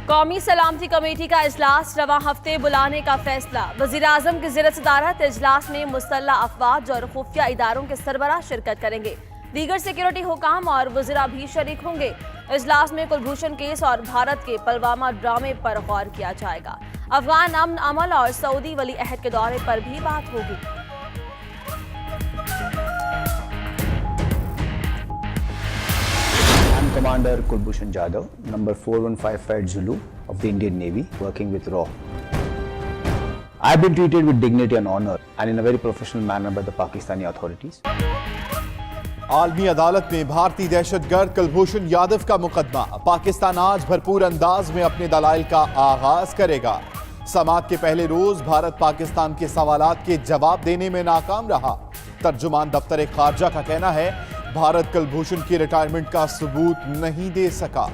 कौमी सलामती कमेटी का इजलास रवां हफ्ते बुलाने का फैसला। वज़ीर-ए-आज़म की ज़िरत सदारत इजलास में मुसल्लह अफवाज और खुफिया इदारों के सरबराह शिरकत करेंगे। दीगर सिक्योरिटी हुकाम और वज़रा भी शरीक होंगे। इजलास में कुलभूषण केस और भारत के पुलवामा ड्रामे पर गौर किया जाएगा। अफगान अमन अमल और सऊदी वली अहद के दौरे पर भी बात होगी। Commander Kulbhushan Jadhav, number 4155 Zulu of the Indian Navy, working with RAW. I have been treated with dignity and honor and in a very professional manner by the Pakistani authorities. आलमी अदालत में भारतीय दहशतगर्द कुलभूषण यादव का मुकदमा। पाकिस्तान आज भरपूर अंदाज में अपने दलाइल का आगाज करेगा। समाअत के पहले रोज भारत पाकिस्तान के सवालात के जवाब देने में नाकाम रहा। तर्जुमान दफ्तर खारजा का कहना है भारत कुलभूषण की रिटायरमेंट का सबूत नहीं दे सका।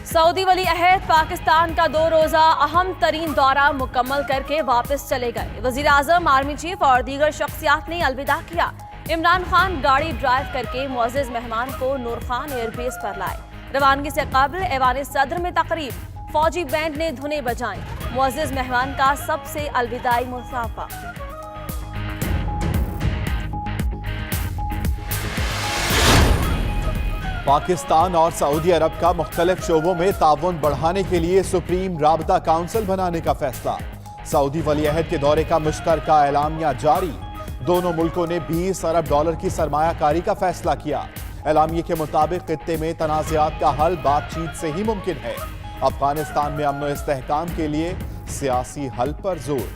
सऊदी वली अहद पाकिस्तान का 2 रोजा अहम तरीन दौरा मुकम्मल करके वापस चले गए। वज़ीर-ए-आज़म, आर्मी चीफ और दीगर शख्सियात ने अलविदा किया। इमरान खान गाड़ी ड्राइव करके मुअज़्ज़ज़ मेहमान को नूर खान एयरबेस पर लाए। रवानगी से कबल ऐवान सदर में तकरीब, फौजी बैंड ने धुनें बजाईं। मुअज़्ज़ज़ मेहमान का सबसे अलविदाई मुसाफा। पाकिस्तान और सऊदी अरब का मुख्तलिफ शोबों में ताउन बढ़ाने के लिए सुप्रीम राबता काउंसिल बनाने का फैसला। सऊदी वली अहद के दौरे का मुश्तरका एलामिया जारी। दोनों मुल्कों ने 20 अरब डॉलर की सरमायाकारी का फैसला किया। एलामिया के मुताबिक खित्ते में तनाज़ात का हल बातचीत से ही मुमकिन है। अफगानिस्तान में अमन और इस्तेहकाम के लिए सियासी हल पर जोर।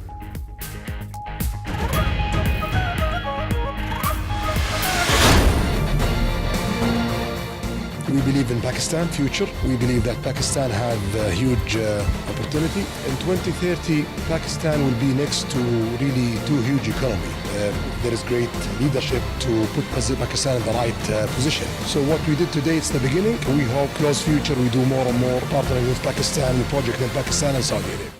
We believe in Pakistan future. We believe that Pakistan have a huge opportunity. In 2030, Pakistan will be next to really 2 huge economy. There is great leadership to put Pakistan in the right position. So what we did today, it's the beginning. We hope close future we do more and more partnering with Pakistan, project in Pakistan and Saudi Arabia.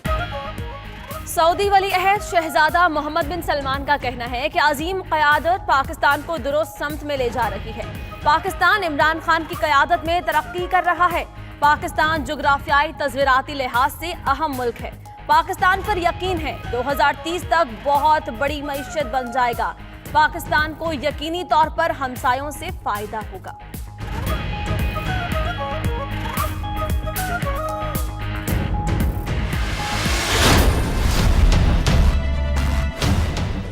Saudi वली अहद शहजादा Mohammed bin Salman का कहना है कि अजीम क़यादत पाकिस्तान को दुरुस्त समत में ले जा रही है। पाकिस्तान इमरान खान की क़यादत में तरक्की कर रहा है। पाकिस्तान जुग्राफियाई तज़वीराती लिहाज से अहम मुल्क है। पाकिस्तान पर यकीन है 2030 तक बहुत बड़ी मईशत बन जाएगा। पाकिस्तान को यकीनी तौर पर हमसायों से फायदा होगा।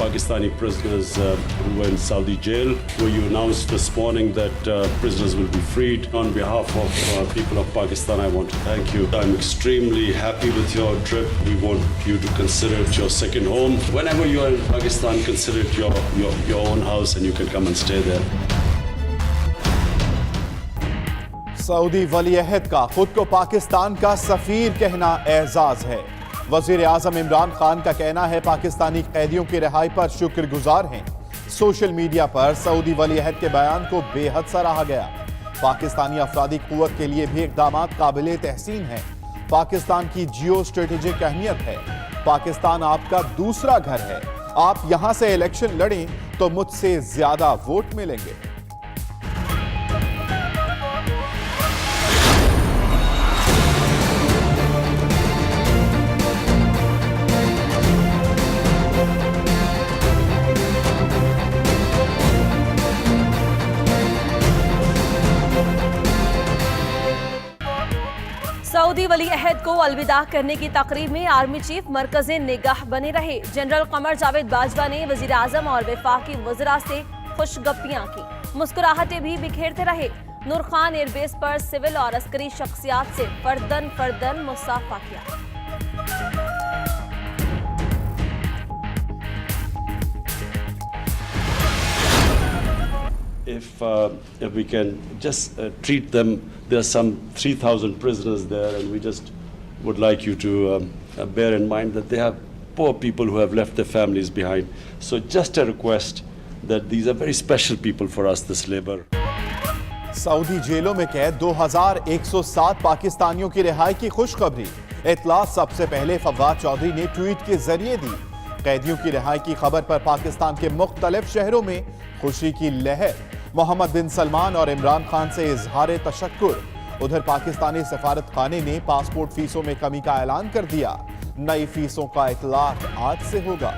Pakistani prisoners who were in Saudi jail, where you announced this morning that prisoners will be freed. On behalf of people of Pakistan, I want to thank you. I'm extremely happy with your trip. We want you to consider it your second home. Whenever you are in Pakistan, consider it your own house and you can come and stay there. Saudi वली अहद का खुद को पाकिस्तान का सफीर कहना एजाज है। वज़ीर-ए-आज़म इमरान खान का कहना है पाकिस्तानी कैदियों की रिहाई पर शुक्रगुजार हैं। सोशल मीडिया पर सऊदी वली अहद के बयान को बेहद सराहा गया। पाकिस्तानी अफरादी कुव्वत के लिए भी इक़दाम काबिले तहसीन हैं। पाकिस्तान की जियो स्ट्रेटेजिक अहमियत है। पाकिस्तान आपका दूसरा घर है। आप यहां से इलेक्शन लड़ें तो मुझसे ज्यादा वोट मिलेंगे। सऊदी वली अहद को अलविदा करने की तकरीब में आर्मी चीफ मरकज़े निगाह बने रहे। जनरल कमर जावेद बाजवा ने वज़ीर-ए-आज़म और वफाकी वज़रा से खुशगप्पियां की। मुस्कुराहटें भी बिखेरते रहे। नूर खान एयरबेस पर सिविल और अस्करी शख्सियात से फर्दन मुसाफा किया। If we can just treat them, there are some 3,000 prisoners there, and we just would like you to bear in mind that they have poor people who have left their families behind. So just a request that these are very special people for us, this labor. Saudi जेलों में कैद 2107 पाकिस्तानियों की रिहाई की खुशखबरी। इतला सबसे पहले फवाद चौधरी ने ट्वीट के जरिए दी। कैदियों की रिहाई की खबर पर पाकिस्तान के मुख्तलिफ शहरों में खुशी की लहर। मोहम्मद बिन सलमान और इमरान खान से इजहार तशक्कुर। उधर पाकिस्तानी सफारत खाने ने पासपोर्ट फीसों में कमी का ऐलान कर दिया। नई फीसों का इतलाक आज से होगा।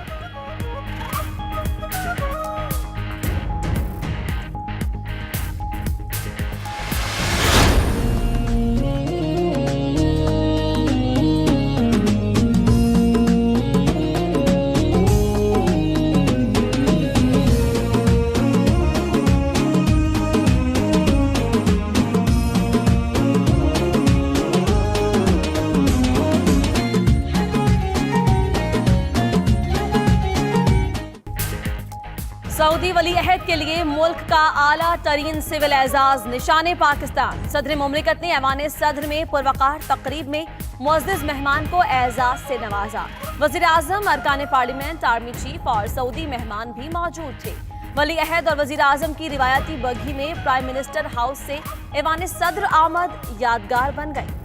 सऊदी वली अहद के लिए मुल्क का आला तरीन सिविल एजाज निशाने पाकिस्तान। सदर मुमलिकत ने ऐवान सदर में पुरवकार तकरीब में मुअज़्ज़िज़ मेहमान को एजाज से नवाजा। वज़ीर आज़म, अरकान पार्लियामेंट, आर्मी चीफ और सऊदी मेहमान भी मौजूद थे। वली अहद और वज़ीर आज़म की रिवायती बग्घी में प्राइम मिनिस्टर हाउस से ऐवान सदर आमद यादगार बन गई।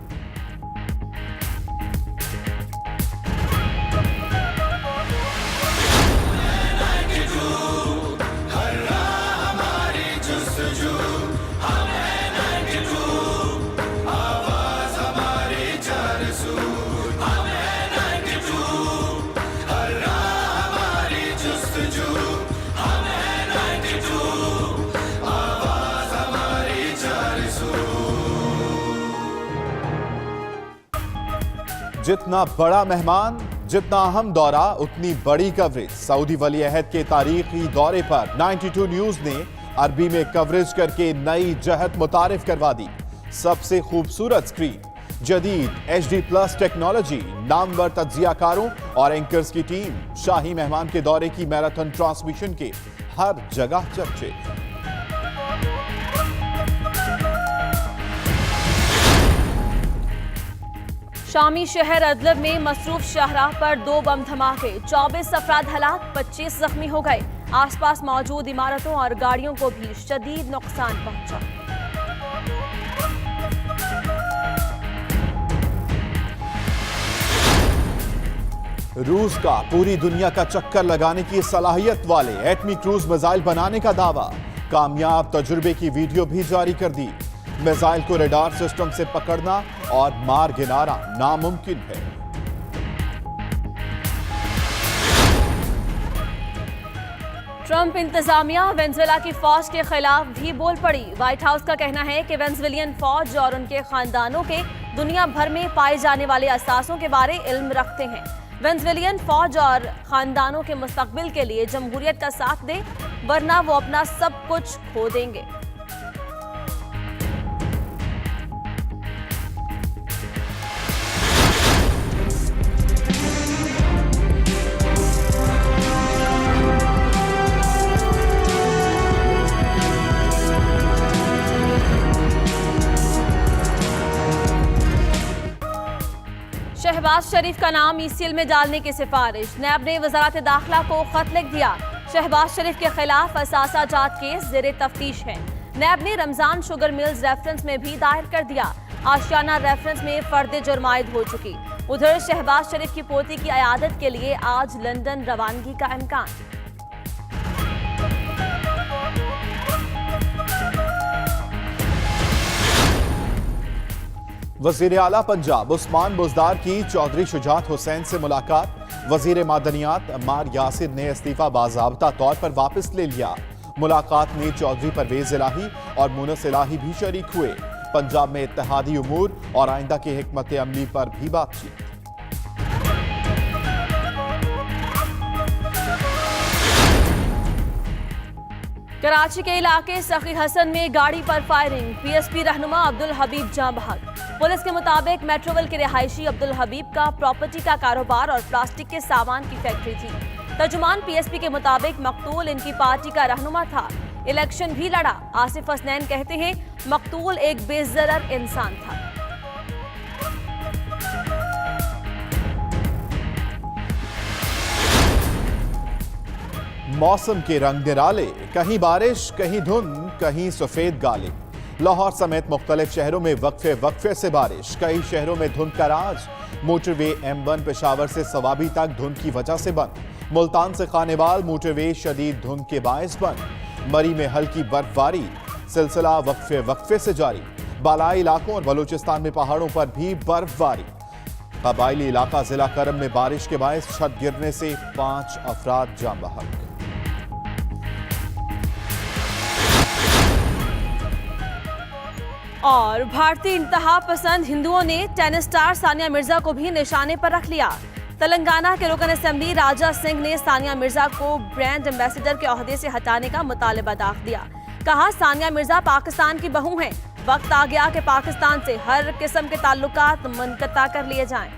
जितना बड़ा मेहमान, जितना अहम दौरा, उतनी बड़ी कवरेज। सऊदी वली अहद के तारीखी दौरे पर 92 न्यूज ने अरबी में कवरेज करके नई जहत मुतारिफ करवा दी। सबसे खूबसूरत स्क्रीन, जदीद HD+ टेक्नोलॉजी, नामवर तज्जियाकारों और एंकर्स की टीम। शाही मेहमान के दौरे की मैराथन ट्रांसमिशन के हर जगह चर्चे। शामी शहर अदलब में मसरूफ शाहराह पर 2 बम धमाके, 24 अफराद हलाक, 25 जख्मी हो गए। आसपास मौजूद इमारतों और गाड़ियों को भी शदीद नुकसान पहुंचा। रूस का पूरी दुनिया का चक्कर लगाने की सलाहियत वाले एटमी क्रूज मिसाइल बनाने का दावा। कामयाब तजुर्बे की वीडियो भी जारी कर दी। मिसाइल को रडार सिस्टम से पकड़ना और मार गिराना नामुमकिन है। ट्रंप इंतजामिया वेनेजुएला की फौज के खिलाफ भी बोल पड़ी। व्हाइट हाउस का कहना है कि वेनेजुएलियन फौज और उनके खानदानों के दुनिया भर में पाए जाने वाले असासों के बारे इल्म रखते हैं। वेनेजुएलियन फौज और खानदानों के मुस्तकबिल के लिए जमहूरियत का साथ दे, वरना वो अपना सब कुछ खो देंगे। शहबाज शरीफ का नाम ECL में डालने की सिफारिश। नैब ने वजारत दाखिला को खत लिख दिया। शहबाज शरीफ के खिलाफ असासा जात केस ज़ेरे तफ्तीश है। नैब ने रमजान शुगर मिल्स रेफरेंस में भी दायर कर दिया। आशियाना रेफरेंस में फर्द जुर्म आयद हो चुकी। उधर शहबाज शरीफ की पोती की अयादत के लिए आज लंदन रवानगी का इम्कान। वजीर आला पंजाब उस्मान बुज़दार की चौधरी शुजात हुसैन से मुलाकात। वजीर मादनियात अम्मार यासिर ने इस्तीफा बाज़ाब्ता तौर पर वापस ले लिया। मुलाकात में चौधरी परवेज इलाही और मुनस इलाही भी शरीक हुए। पंजाब में इत्तेहादी उमूर और आइंदा की हिकमत अमली पर भी बातचीत। कराची के इलाके सखी हसन में गाड़ी पर फायरिंग। PSP रहनुमा अब्दुल हबीब जाँ बहक। पुलिस के मुताबिक मेट्रोवेल के रिहायशी अब्दुल हबीब का प्रॉपर्टी का कारोबार और प्लास्टिक के सामान की फैक्ट्री थी। तर्जुमान PSP के मुताबिक मकतूल इनकी पार्टी का रहनुमा था। इलेक्शन भी लड़ा। आसिफ हसनैन कहते हैं मकतूल एक बेज़रर इंसान था। मौसम के रंग निराले, कहीं बारिश, कहीं धुंध, कहीं सफेद गाले। लाहौर समेत मुख्तलिफ शहरों में वक्फे वक्फे से बारिश, कई शहरों में धुंध का राज। मोटरवे M1 पेशावर से सवाबी तक धुंध की वजह से बंद। मुल्तान से खानेवाल मोटरवे शदीद धुंध के बायस बंद। मरी में हल्की बर्फबारी, सिलसिला वक्फे वक्फे से जारी। बालाई इलाकों और बलूचिस्तान में पहाड़ों पर भी बर्फबारी। कबायली इलाका जिला करम में बारिश के बायस छत गिरने से 5 अफराद जान बहक। और भारतीय इंतहा पसंद हिंदुओं ने टेनिस स्टार सानिया मिर्जा को भी निशाने पर रख लिया। तेलंगाना के रुकन असेंबली राजा सिंह ने सानिया मिर्जा को ब्रांड एम्बेसडर के ओहदे से हटाने का मुतालबा दाख दिया। कहा, सानिया मिर्जा पाकिस्तान की बहू हैं। वक्त आ गया कि पाकिस्तान से हर किस्म के ताल्लुकात मुनक़ता कर लिए जाएं।